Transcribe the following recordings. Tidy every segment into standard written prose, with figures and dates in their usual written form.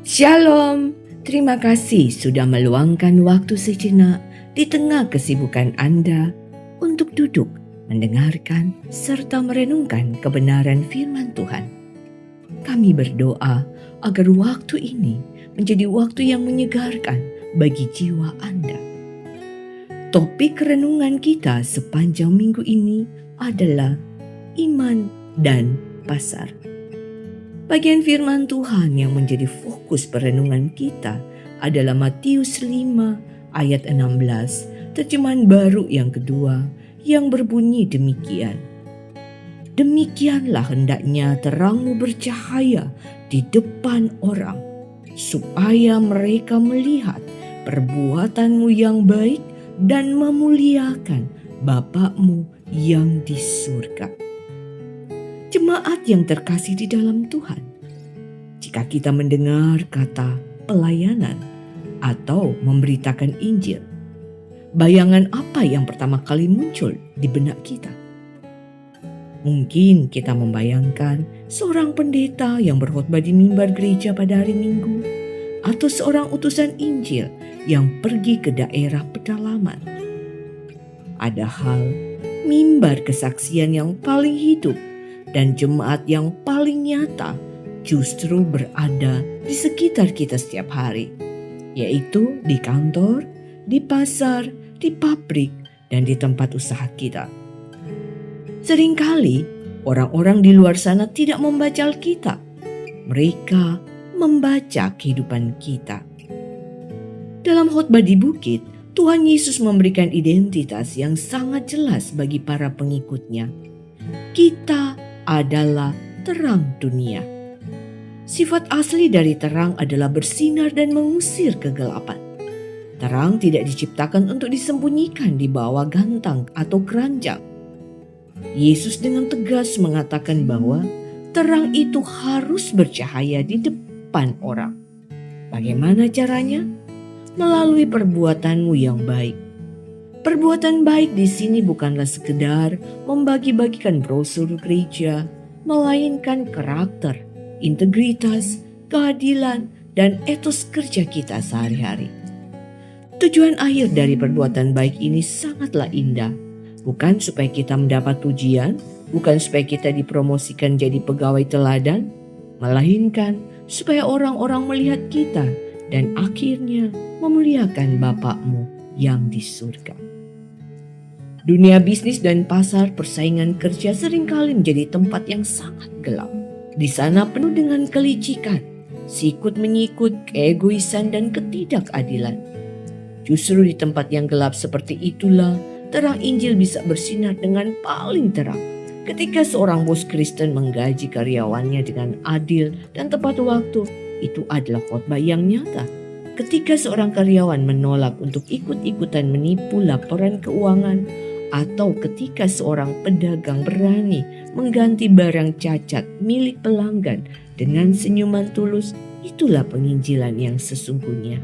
Shalom, terima kasih sudah meluangkan waktu sejenak di tengah kesibukan Anda untuk duduk, mendengarkan, serta merenungkan kebenaran firman Tuhan. Kami berdoa agar waktu ini menjadi waktu yang menyegarkan bagi jiwa Anda. Topik renungan kita sepanjang minggu ini adalah iman dan pasar. Bagian firman Tuhan yang menjadi fokus perenungan kita adalah Matius 5 ayat 16, terjemahan baru yang kedua yang berbunyi demikian. Demikianlah hendaknya terangmu bercahaya di depan orang, supaya mereka melihat perbuatanmu yang baik dan memuliakan Bapa-Mu yang di surga. Jemaat yang terkasih di dalam Tuhan, jika kita mendengar kata pelayanan atau memberitakan Injil, bayangan apa yang pertama kali muncul di benak kita? Mungkin kita membayangkan seorang pendeta yang berkhotbah di mimbar gereja pada hari Minggu, atau seorang utusan Injil yang pergi ke daerah pedalaman. Padahal mimbar kesaksian yang paling hidup dan jemaat yang paling nyata justru berada di sekitar kita setiap hari, yaitu di kantor, di pasar, di pabrik, dan di tempat usaha kita. Seringkali orang-orang di luar sana tidak membaca Alkitab. Mereka membaca kehidupan kita. Dalam khotbah di bukit, Tuhan Yesus memberikan identitas yang sangat jelas bagi para pengikutnya. Kita adalah terang dunia. Sifat asli dari terang adalah bersinar dan mengusir kegelapan. Terang tidak diciptakan untuk disembunyikan di bawah gantang atau keranjang. Yesus dengan tegas mengatakan bahwa terang itu harus bercahaya di depan orang. Bagaimana caranya? Melalui perbuatanmu yang baik. Perbuatan baik di sini bukanlah sekedar membagi-bagikan brosur gereja, melainkan karakter, integritas, keadilan, dan etos kerja kita sehari-hari. Tujuan akhir dari perbuatan baik ini sangatlah indah, bukan supaya kita mendapat pujian, bukan supaya kita dipromosikan jadi pegawai teladan, melainkan supaya orang-orang melihat kita dan akhirnya memuliakan Bapa-Mu yang di surga. Dunia bisnis dan pasar persaingan kerja seringkali menjadi tempat yang sangat gelap. Di sana penuh dengan kelicikan, sikut-menyikut, keegoisan, dan ketidakadilan. Justru di tempat yang gelap seperti itulah terang Injil bisa bersinar dengan paling terang. Ketika seorang bos Kristen menggaji karyawannya dengan adil dan tepat waktu, itu adalah khotbah yang nyata. Ketika seorang karyawan menolak untuk ikut-ikutan menipu laporan keuangan, atau ketika seorang pedagang berani mengganti barang cacat milik pelanggan dengan senyuman tulus, itulah penginjilan yang sesungguhnya.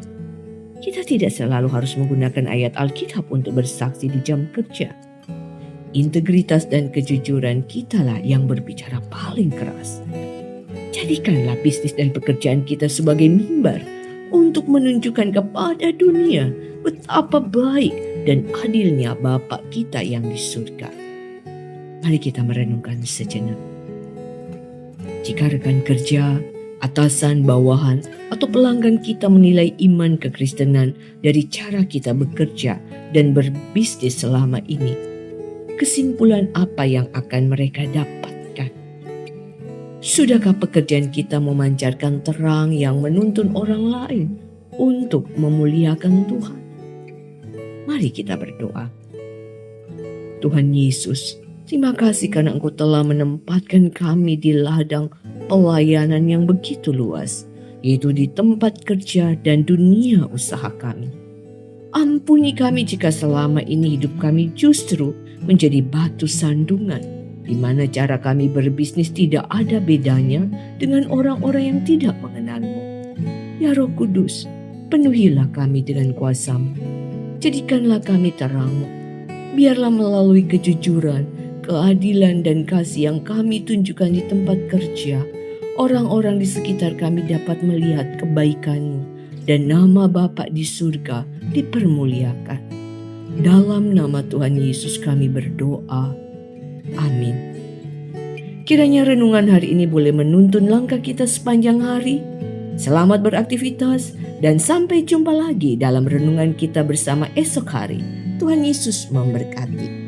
Kita tidak selalu harus menggunakan ayat Alkitab untuk bersaksi di jam kerja. Integritas dan kejujuran kitalah yang berbicara paling keras. Jadikanlah bisnis dan pekerjaan kita sebagai mimbar untuk menunjukkan kepada dunia betapa baik dan adilnya Bapa kita yang di surga. Mari kita merenungkan sejenak. Jika rekan kerja, atasan, bawahan, atau pelanggan kita menilai iman kekristenan dari cara kita bekerja dan berbisnis selama ini, kesimpulan apa yang akan mereka dapatkan? Sudahkah pekerjaan kita memancarkan terang yang menuntun orang lain untuk memuliakan Tuhan? Mari kita berdoa. Tuhan Yesus, terima kasih karena Engkau telah menempatkan kami di ladang pelayanan yang begitu luas, yaitu di tempat kerja dan dunia usaha kami. Ampuni kami jika selama ini hidup kami justru menjadi batu sandungan, di mana cara kami berbisnis tidak ada bedanya dengan orang-orang yang tidak mengenal-Mu. Ya Roh Kudus, penuhilah kami dengan kuasa-Mu. Jadikanlah kami terang-Mu. Biarlah melalui kejujuran, keadilan, dan kasih yang kami tunjukkan di tempat kerja, orang-orang di sekitar kami dapat melihat kebaikan-Mu dan nama Bapa di surga dipermuliakan. Dalam nama Tuhan Yesus kami berdoa. Amin. Kiranya renungan hari ini boleh menuntun langkah kita sepanjang hari. Selamat beraktivitas dan sampai jumpa lagi dalam renungan kita bersama esok hari. Tuhan Yesus memberkati.